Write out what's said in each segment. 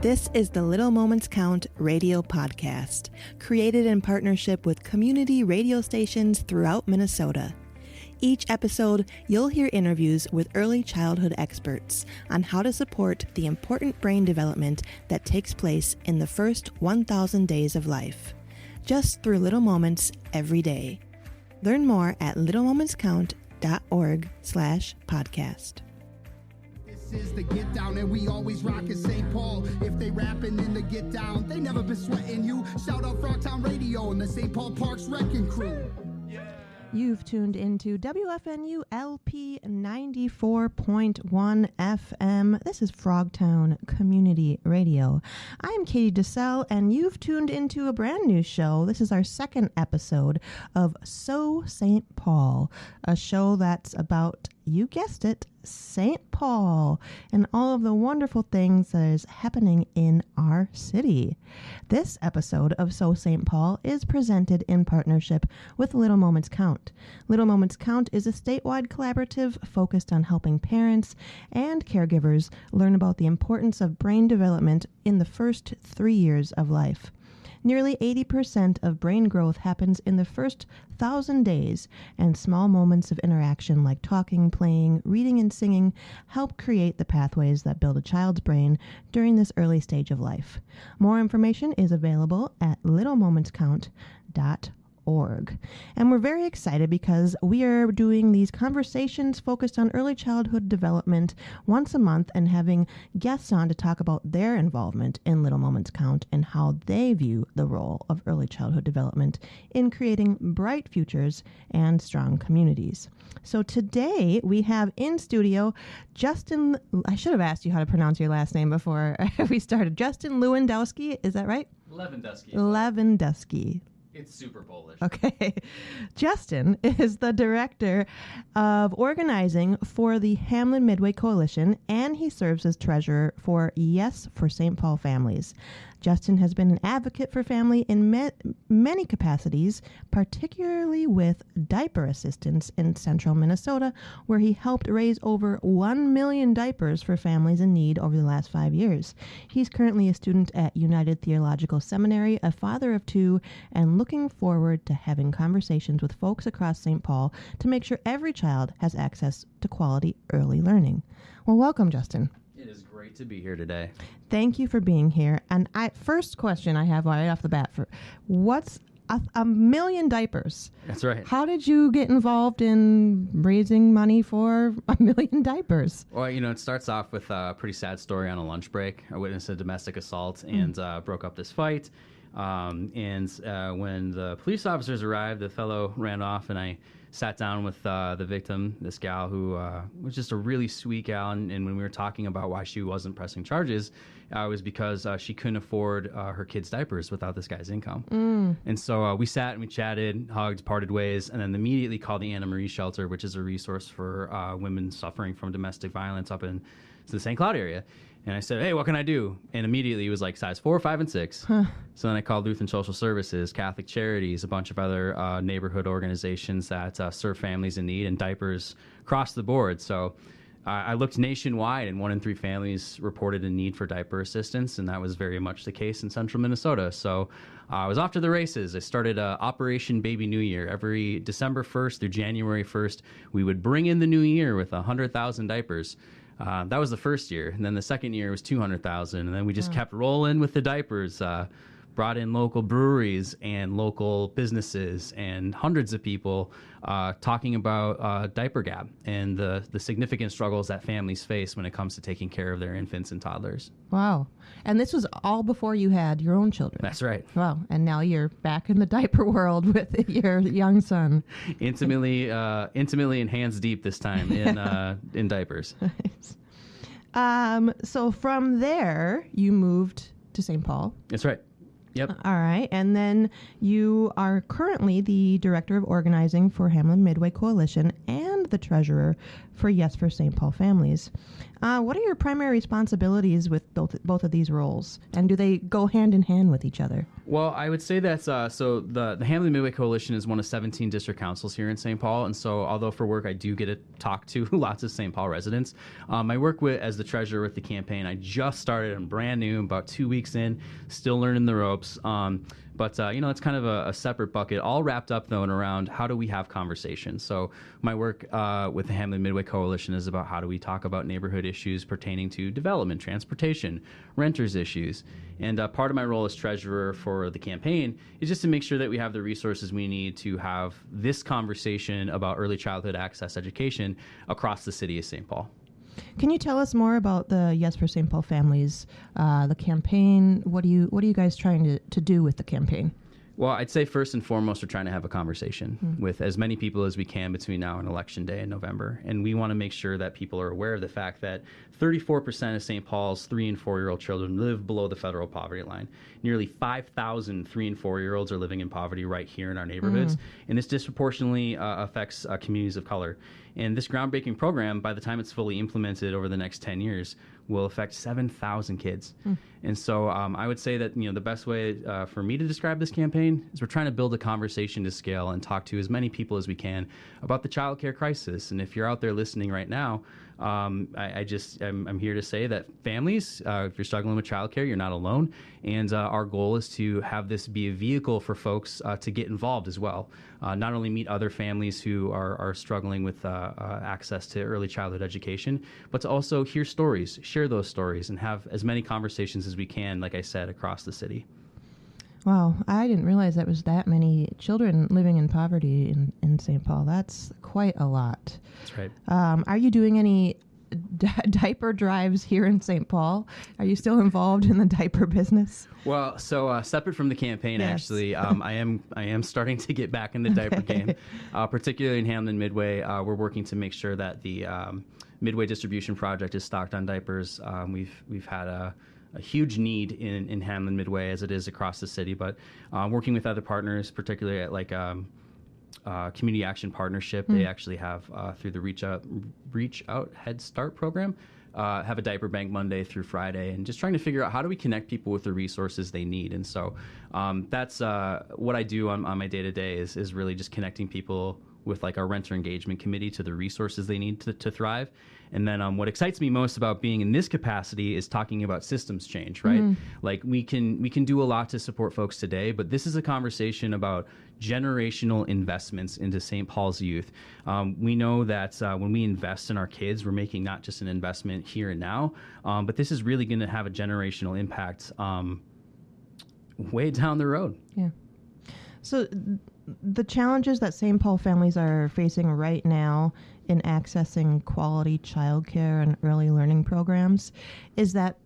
This is the Little Moments Count radio podcast, created in partnership with community radio stations throughout Minnesota. Each episode, you'll hear interviews with early childhood experts on how to support the important brain development that takes place in the first 1,000 days of life, just through little moments every day. Learn more at littlemomentscount.org/podcast. This is the Get Down, and we always rock in St. Paul. If they rapping in the Get Down, they never been sweating you. Shout out Frogtown Radio and the St. Paul Parks Wrecking Crew. You've tuned into WFNU LP 94.1 FM. This is Frogtown Community Radio. I'm Katie DeSalle, and you've tuned into a brand new show. This is our second episode of So St. Paul, a show that's about, you guessed it, St. Paul and all of the wonderful things that is happening in our city. This episode of So St. Paul is presented in partnership with Little Moments Count. Little Moments Count is a statewide collaborative focused on helping parents and caregivers learn about the importance of brain development in the first 3 years of life. Nearly 80% of brain growth happens in the first 1,000 days, and small moments of interaction like talking, playing, reading, and singing help create the pathways that build a child's brain during this early stage of life. More information is available at littlemomentscount.org. And we're very excited because we are doing these conversations focused on early childhood development once a month and having guests on to talk about their involvement in Little Moments Count and how they view the role of early childhood development in creating bright futures and strong communities. So today we have in studio Justin, I should have asked you how to pronounce your last name before we started. Justin Lewandowski, is that right? Lewandowski. It's super Polish. Okay. Justin is the director of organizing for the Hamlin Midway Coalition, and he serves as treasurer for Yes for St. Paul Families. Justin has been an advocate for family in many capacities, particularly with diaper assistance in central Minnesota, where he helped raise over 1 million diapers for families in need over the last 5 years. He's currently a student at United Theological Seminary, a father of 2, and looking forward to having conversations with folks across St. Paul to make sure every child has access to quality early learning. Well, welcome, Justin. It is great to be here today. Thank you for being here. And first question I have right off the bat, for what's a million diapers? That's right. How did you get involved in raising money for 1 million diapers? Well, it starts off with a pretty sad story on a lunch break. I witnessed a domestic assault and broke up this fight. When the police officers arrived, the fellow ran off, and I sat down with the victim, this gal who was just a really sweet gal. And when we were talking about why she wasn't pressing charges, it was because she couldn't afford her kids' diapers without this guy's income. And so we sat and we chatted, hugged, parted ways, and then immediately called the Anna Marie Shelter, which is a resource for women suffering from domestic violence up in the St. Cloud area. And I said, hey, what can I do? And immediately it was like size 4, 5, and 6. So then I called Lutheran Social Services, Catholic Charities, a bunch of other neighborhood organizations that serve families in need, and diapers across the board. So I looked nationwide, and 1 in 3 families reported a need for diaper assistance, and that was very much the case in central Minnesota. So I was off to the races. I started Operation Baby New Year. Every December 1st through January 1st, we would bring in the new year with 100,000 diapers. That was the first year. And then the second year was 200,000. And then we just kept rolling with the diapers, brought in local breweries and local businesses and hundreds of people talking about diaper gap and the significant struggles that families face when it comes to taking care of their infants and toddlers. Wow. And this was all before you had your own children. That's right. Wow. And now you're back in the diaper world with your young son. Intimately and hands deep this time in diapers. Nice. So from there, you moved to St. Paul. That's right. Yep. All right. And then you are currently the director of organizing for Hamlin Midway Coalition and the treasurer for Yes for St. Paul Families. What are your primary responsibilities with both of these roles, and do they go hand in hand with each other? Well, I would say that so the Hamlin Midway Coalition is one of 17 district councils here in St. Paul, and so although for work I do get to talk to lots of St. Paul residents, I work as the treasurer with the campaign. I just started, I'm brand new, about 2 weeks in, still learning the ropes. But it's kind of a separate bucket, all wrapped up, though, and around how do we have conversations. So my work with the Hamlin Midway Coalition is about how do we talk about neighborhood issues pertaining to development, transportation, renters issues. And part of my role as treasurer for the campaign is just to make sure that we have the resources we need to have this conversation about early childhood access education across the city of St. Paul. Can you tell us more about the Yes for St. Paul Families, the campaign? What are you guys trying to do with the campaign? Well, I'd say first and foremost, we're trying to have a conversation with as many people as we can between now and Election Day in November. And we want to make sure that people are aware of the fact that 34% of St. Paul's 3- and 4-year-old children live below the federal poverty line. Nearly 5,000 3- and 4-year-olds are living in poverty right here in our neighborhoods. And this disproportionately affects communities of color. And this groundbreaking program, by the time it's fully implemented over the next 10 years, will affect 7,000 kids. And so I would say that the best way for me to describe this campaign is we're trying to build a conversation to scale and talk to as many people as we can about the child care crisis. And if you're out there listening right now, I'm here to say that families, if you're struggling with childcare, you're not alone. And our goal is to have this be a vehicle for folks to get involved as well. Not only meet other families who are struggling with access to early childhood education, but to also hear stories, share those stories, and have as many conversations as we can, like I said, across the city. Wow, I didn't realize that was that many children living in poverty in St. Paul. That's quite a lot. That's right. Are you doing any diaper drives here in St. Paul? Are you still involved in the diaper business? Well, so separate from the campaign, Yes. actually, I am starting to get back in the diaper game, particularly in Hamlin Midway. We're working to make sure that the Midway distribution project is stocked on diapers. We've had a huge need in Hamlin Midway, as it is across the city, but working with other partners, particularly at Community Action Partnership, they actually have through the Reach Out Head Start program, have a diaper bank Monday through Friday, and just trying to figure out how do we connect people with the resources they need. And so that's what I do on my day-to-day is really just connecting people with our renter engagement committee to the resources they need to thrive. And then what excites me most about being in this capacity is talking about systems change, right? We can do a lot to support folks today, but this is a conversation about generational investments into St. Paul's youth. We know that when we invest in our kids, we're making not just an investment here and now, but this is really going to have a generational impact way down the road. Yeah. So the challenges that St. Paul families are facing right now in accessing quality childcare and early learning programs, is that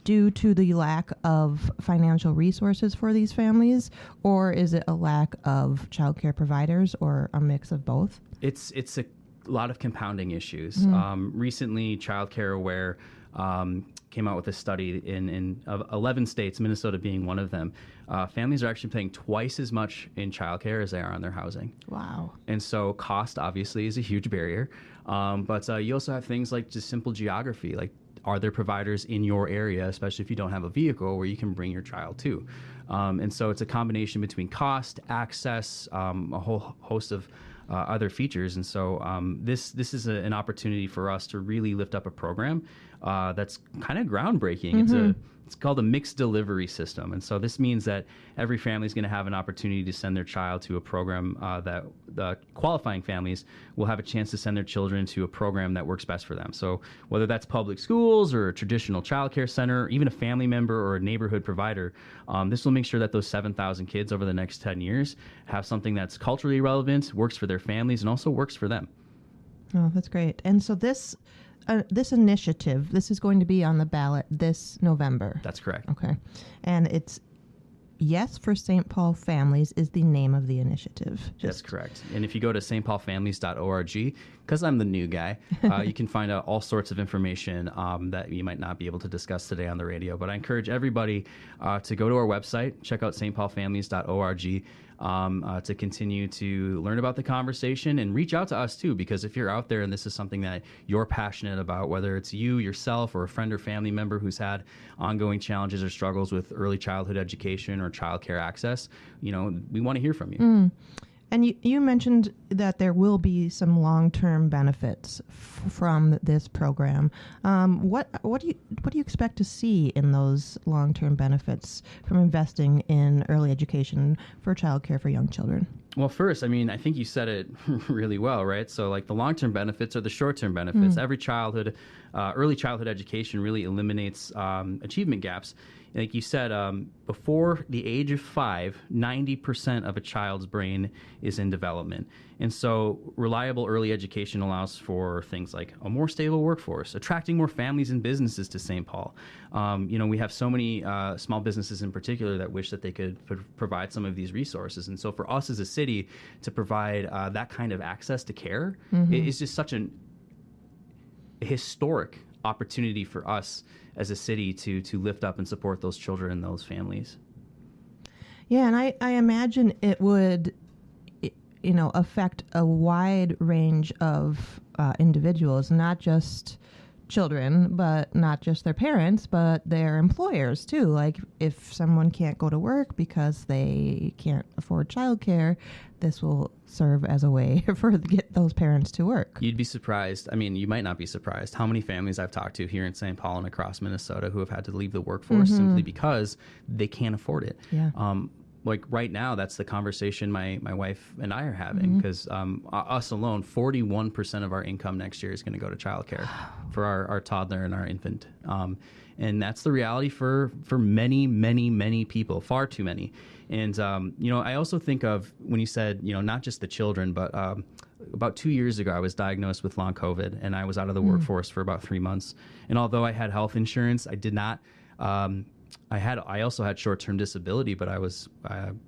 due to the lack of financial resources for these families, or is it a lack of childcare providers, or a mix of both? It's a lot of compounding issues. Recently, Childcare Aware came out with a study in 11 states, Minnesota being one of them. Families are actually paying twice as much in childcare as they are on their housing. Wow. And so cost obviously is a huge barrier. But you also have things like just simple geography, like are there providers in your area, especially if you don't have a vehicle where you can bring your child to? And so it's a combination between cost, access, a whole host of other features. And so this is an opportunity for us to really lift up a program that's kind of groundbreaking. It's called a mixed delivery system. And so this means that every family is going to have an opportunity to send their child to a program that the qualifying families will have a chance to send their children to a program that works best for them. So whether that's public schools or a traditional child care center, even a family member or a neighborhood provider, this will make sure that those 7,000 kids over the next 10 years have something that's culturally relevant, works for their families, and also works for them. Oh, that's great. And so this initiative, this is going to be on the ballot this November. That's correct. Okay. And it's Yes for St. Paul Families is the name of the initiative. That's correct. And if you go to stpaulfamilies.org, because I'm the new guy, you can find out all sorts of information that you might not be able to discuss today on the radio. But I encourage everybody to go to our website, check out stpaulfamilies.org. to continue to learn about the conversation and reach out to us too, because if you're out there and this is something that you're passionate about, whether it's you yourself or a friend or family member who's had ongoing challenges or struggles with early childhood education or childcare access, we want to hear from you. And you mentioned that there will be some long-term benefits from this program. What do you expect to see in those long-term benefits from investing in early education for childcare for young children? Well, first, I think you said it really well, right? So like the long-term benefits are the short-term benefits. Every early childhood education really eliminates achievement gaps. Like you said, before the age of 5, 90% of a child's brain is in development. And so reliable early education allows for things like a more stable workforce, attracting more families and businesses to St. Paul. We have so many small businesses in particular that wish that they could provide some of these resources. And so for us as a city to provide that kind of access to care is just such a historic opportunity for us as a city to lift up and support those children and those families. Yeah, and I imagine it would, affect a wide range of individuals, not just children, but not just their parents, but their employers too. Like if someone can't go to work because they can't afford childcare, this will serve as a way to get those parents to work. You'd be surprised. You might not be surprised how many families I've talked to here in St. Paul and across Minnesota who have had to leave the workforce simply because they can't afford it. Yeah. Like right now, that's the conversation my wife and I are having because us alone, 41% of our income next year is going to go to childcare for our toddler and our infant. And that's the reality for many, many, many people, far too many. And, I also think of when you said, not just the children, but about 2 years ago, I was diagnosed with long COVID and I was out of the workforce for about 3 months. And although I had health insurance, I did not I also had short-term disability, but I was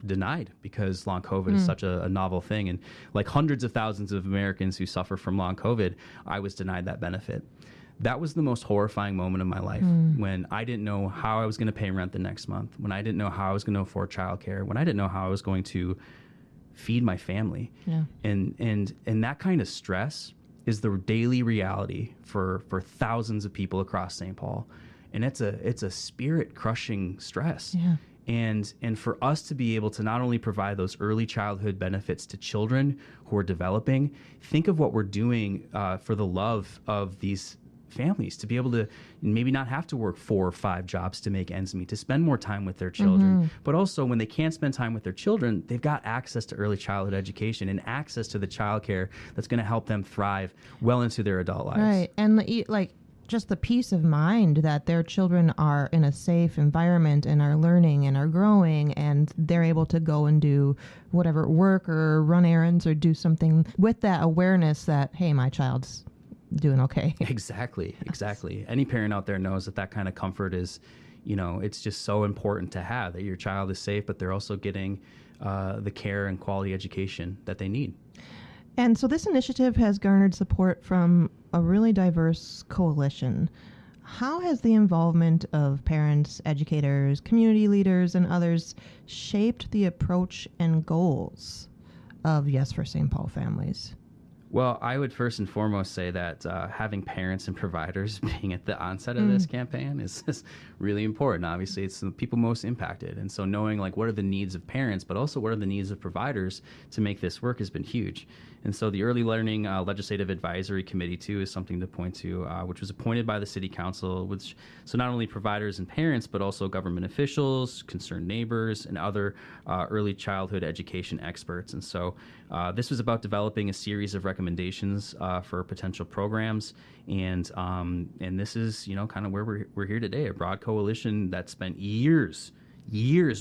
denied because long COVID is such a novel thing. And like hundreds of thousands of Americans who suffer from long COVID, I was denied that benefit. That was the most horrifying moment of my life when I didn't know how I was going to pay rent the next month, when I didn't know how I was going to afford childcare, when I didn't know how I was going to feed my family. Yeah. And that kind of stress is the daily reality for thousands of people across St. Paul. And it's a spirit-crushing stress. Yeah. And for us to be able to not only provide those early childhood benefits to children who are developing, think of what we're doing for the love of these families, to be able to maybe not have to work 4 or 5 jobs to make ends meet, to spend more time with their children. But also when they can't spend time with their children, they've got access to early childhood education and access to the childcare that's going to help them thrive well into their adult lives. Right. And just the peace of mind that their children are in a safe environment and are learning and are growing and they're able to go and do whatever work or run errands or do something with that awareness that, hey, my child's doing okay. Exactly. Any parent out there knows that kind of comfort is, it's just so important to have, that your child is safe, but they're also getting the care and quality education that they need. And so this initiative has garnered support from a really diverse coalition. How has the involvement of parents, educators, community leaders, and others shaped the approach and goals of Yes for St. Paul Families? Well, I would first and foremost say that having parents and providers being at the onset of this campaign is really important. Obviously, it's the people most impacted. And so knowing what are the needs of parents, but also what are the needs of providers to make this work has been huge. And so the Early Learning Legislative Advisory Committee, too, is something to point to, which was appointed by the City Council, so not only providers and parents, but also government officials, concerned neighbors, and other early childhood education experts. And so this was about developing a series of recommendations for potential programs. And this is, kind of where we're here today, a broad coalition that spent years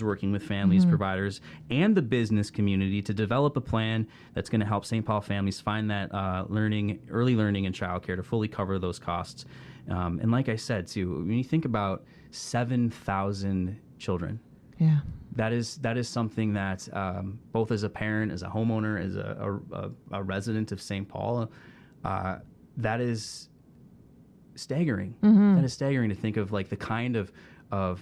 working with families, providers, and the business community to develop a plan that's going to help St. Paul families find that early learning and childcare to fully cover those costs. And like I said, too, when you think about 7,000 children, that is something that both as a parent, as a homeowner, as a resident of St. Paul, that is staggering. That is staggering to think of the kind of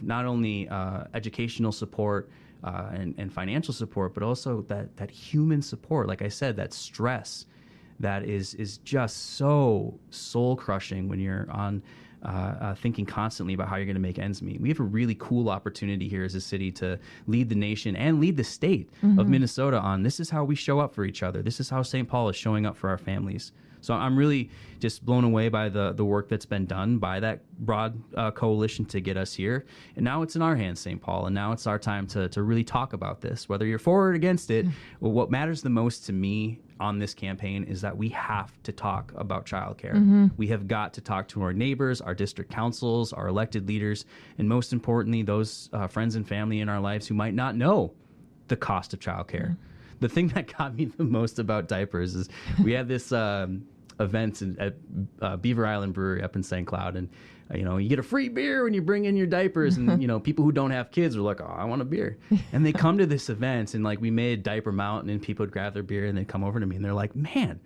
not only educational support, and financial support, but also that human support. Like I said, that stress that is just so soul crushing when you're on thinking constantly about how you're going to make ends meet. We have a really cool opportunity here as a city to lead the nation and lead the state of Minnesota on this is how we show up for each other. This is how St. Paul is showing up for our families. So I'm really just blown away by the work that's been done by that broad coalition to get us here. And now it's in our hands, St. Paul, and now it's our time to really talk about this. Whether you're for or against it, well, what matters the most to me on this campaign is that we have to talk about childcare. We have got to talk to our neighbors, our district councils, our elected leaders, and most importantly, those friends and family in our lives who might not know the cost of childcare. The thing that got me the most about diapers is we had this event at Beaver Island Brewery up in St. Cloud, and you get a free beer when you bring in your diapers, and people who don't have kids are like, oh, I want a beer, and they come to this event, and like we made Diaper Mountain, and people would grab their beer, and they come over to me, and they're like, man,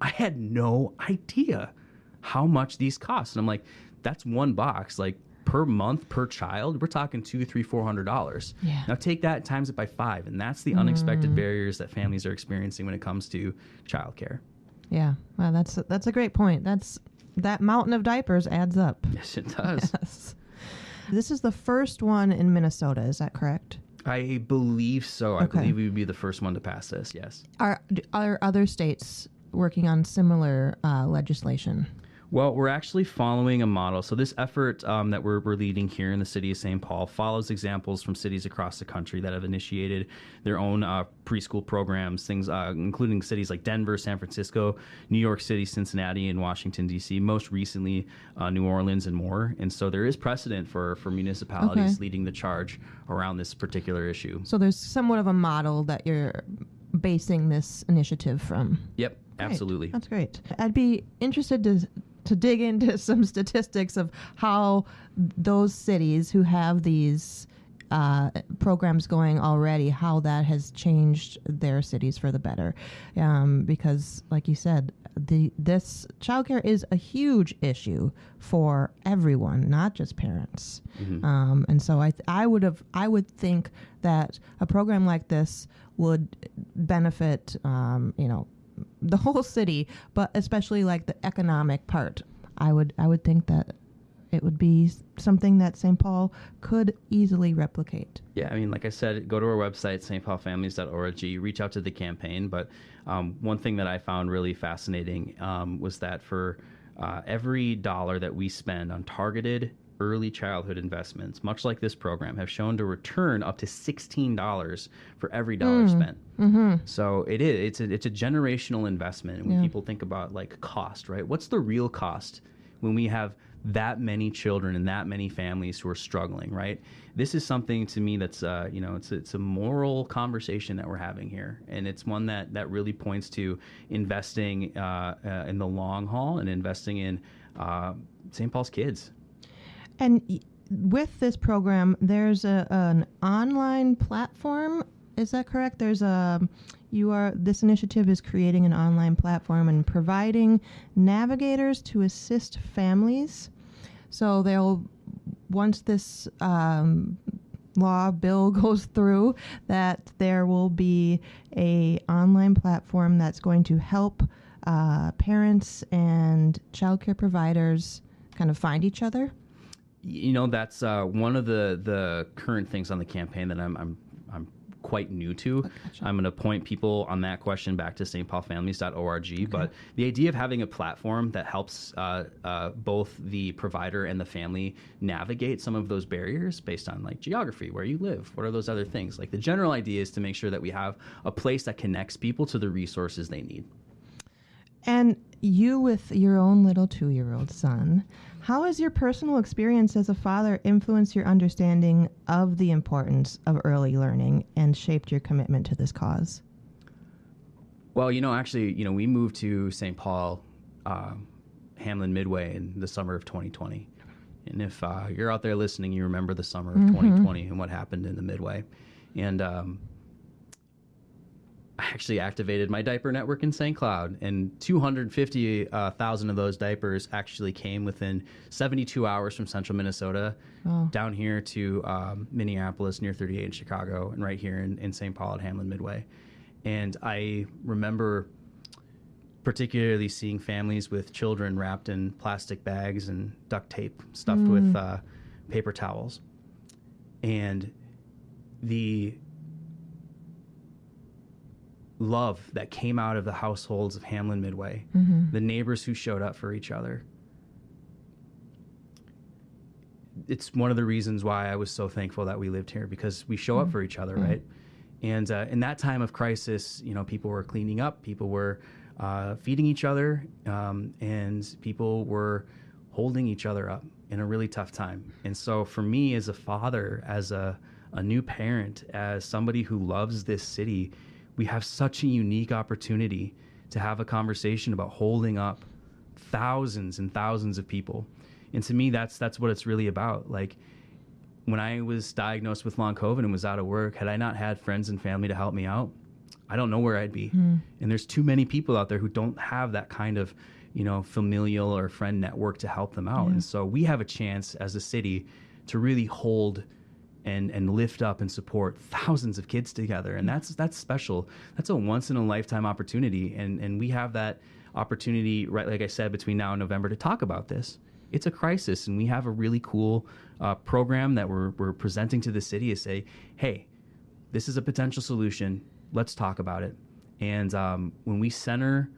I had no idea how much these cost, and I'm like, that's one box, like per month per child, we're talking $200, $300, $400. Yeah. Now take that, times it by 5, and that's the unexpected barriers that families are experiencing when it comes to childcare. Yeah, well, that's a great point. That mountain of diapers adds up. Yes, it does. Yes. This is the first one in Minnesota, is that correct? I believe so. Okay. I believe we would be the first one to pass this, yes. Are other states working on similar legislation? Well, we're actually following a model. So this effort that we're leading here in the city of St. Paul follows examples from cities across the country that have initiated their own preschool programs, things including cities like Denver, San Francisco, New York City, Cincinnati, and Washington, D.C., most recently New Orleans and more. And so there is precedent for municipalities leading the charge around this particular issue. So there's somewhat of a model that you're basing this initiative from. Yep, Great. absolutely. That's great. I'd be interested to dig into some statistics of how those cities who have these programs going already, how that has changed their cities for the better. Because, like you said, this childcare is a huge issue for everyone, not just parents. And so I would think that a program like this would benefit, the whole city, but especially like the economic part. I would think that it would be something that St. Paul could easily replicate. Yeah, I mean, like I said, go to our website, stpaulfamilies.org, reach out to the campaign. But one thing that I found really fascinating was that for every dollar that we spend on targeted early childhood investments, much like this program, have shown to return up to $16 for every dollar spent. So it's a generational investment. And when people think about like cost, right? What's the real cost when we have that many children and that many families who are struggling, right? This is something to me that's, it's a moral conversation that we're having here. And it's one that really points to investing in the long haul and investing in St. Paul's kids. And with this program, there's an online platform. Is that correct? This initiative is creating an online platform and providing navigators to assist families. So once this bill goes through, that there will be a online platform that's going to help parents and childcare providers kind of find each other. That's one of the current things on the campaign that I'm quite new to. Gotcha. I'm going to point people on that question back to stpaulfamilies.org. Okay. But the idea of having a platform that helps both the provider and the family navigate some of those barriers based on like geography, where you live, what are those other things? Like the general idea is to make sure that we have a place that connects people to the resources they need. And you with your own little 2-year-old son, how has your personal experience as a father influenced your understanding of the importance of early learning and shaped your commitment to this cause? Well, actually, we moved to St. Paul, Hamlin Midway in the summer of 2020. And if you're out there listening, you remember the summer of 2020 and what happened in the Midway. And I actually activated my diaper network in St. Cloud, and 250,000 of those diapers actually came within 72 hours from central Minnesota down here to Minneapolis near 38 in Chicago, and right here in St. Paul at Hamlin Midway. And I remember particularly seeing families with children wrapped in plastic bags and duct tape stuffed with paper towels. And the love that came out of the households of Hamlin Midway, the neighbors who showed up for each other. It's one of the reasons why I was so thankful that we lived here, because we show up for each other, right? And in that time of crisis, people were cleaning up, people were feeding each other, and people were holding each other up in a really tough time. And so for me as a father, as a new parent, as somebody who loves this city, we have such a unique opportunity to have a conversation about holding up thousands and thousands of people. And to me, that's what it's really about. Like, when I was diagnosed with long COVID and was out of work, had I not had friends and family to help me out, I don't know where I'd be. And there's too many people out there who don't have that kind of, familial or friend network to help them out. And so we have a chance as a city to really hold and lift up and support thousands of kids together. And that's special. That's a once in a lifetime opportunity. And we have that opportunity, right, like I said, between now and November to talk about this. It's a crisis, and we have a really cool program that we're presenting to the city to say, hey, this is a potential solution. Let's talk about it. And when we center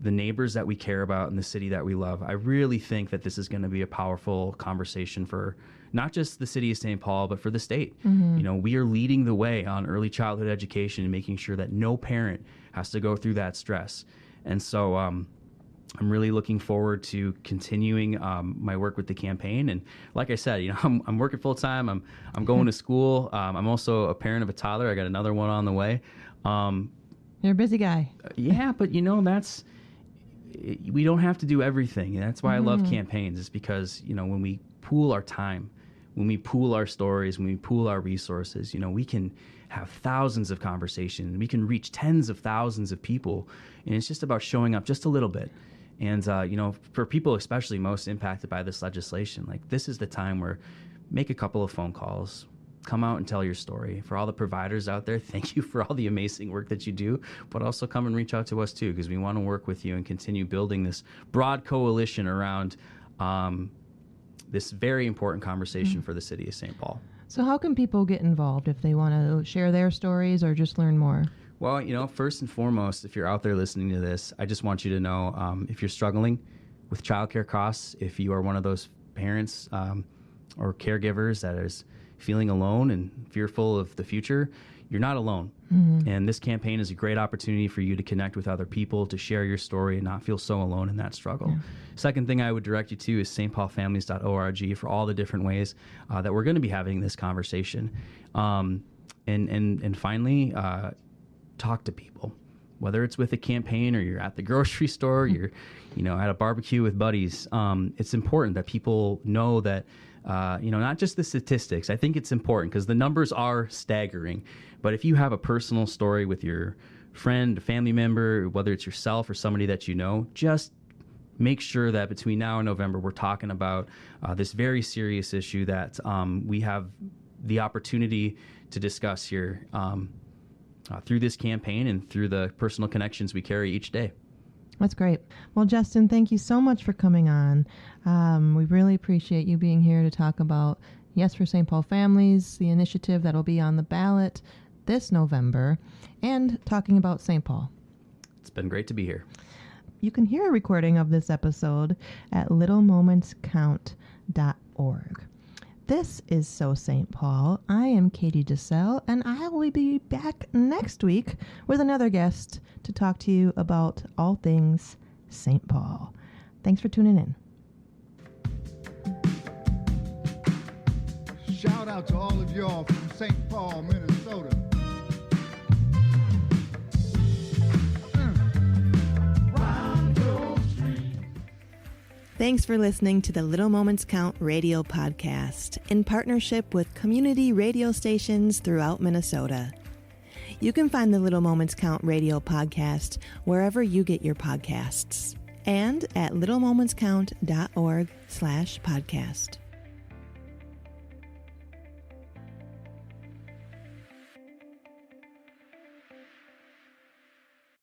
the neighbors that we care about in the city that we love, I really think that this is going to be a powerful conversation for not just the city of St. Paul, but for the state. We are leading the way on early childhood education and making sure that no parent has to go through that stress. And so I'm really looking forward to continuing my work with the campaign. And like I said, I'm working full time. I'm going to school. I'm also a parent of a toddler. I got another one on the way. You're a busy guy. Yeah, but we don't have to do everything. And that's why I love campaigns, is because, when we pool our time, when we pool our stories, when we pool our resources, we can have thousands of conversations. We can reach tens of thousands of people. And it's just about showing up just a little bit. And, for people especially most impacted by this legislation, like, this is the time where make a couple of phone calls, come out and tell your story. For all the providers out there, thank you for all the amazing work that you do, but also come and reach out to us too, because we want to work with you and continue building this broad coalition around this very important conversation for the city of St. Paul. So how can people get involved if they want to share their stories or just learn more? Well, first and foremost, if you're out there listening to this, I just want you to know, if you're struggling with childcare costs, if you are one of those parents or caregivers that is feeling alone and fearful of the future, you're not alone. And this campaign is a great opportunity for you to connect with other people, to share your story and not feel so alone in that struggle. Second thing I would direct you to is stpaulfamilies.org for all the different ways that we're going to be having this conversation. And finally, talk to people, whether it's with a campaign or you're at the grocery store, you're at a barbecue with buddies. It's important that people know that not just the statistics. I think it's important because the numbers are staggering. But if you have a personal story with your friend, a family member, whether it's yourself or somebody that you know, just make sure that between now and November, we're talking about this very serious issue that we have the opportunity to discuss here through this campaign and through the personal connections we carry each day. That's great. Well, Justin, thank you so much for coming on. We really appreciate you being here to talk about Yes for St. Paul Families, the initiative that'll be on the ballot this November, and talking about St. Paul. It's been great to be here. You can hear a recording of this episode at littlemomentscount.org. This is So St. Paul. I am Katie DeSalle, and I will be back next week with another guest to talk to you about all things St. Paul. Thanks for tuning in. Shout out to all of y'all from St. Paul, Minnesota. Thanks for listening to the Little Moments Count radio podcast in partnership with community radio stations throughout Minnesota. You can find the Little Moments Count radio podcast wherever you get your podcasts and at littlemomentscount.org/podcast.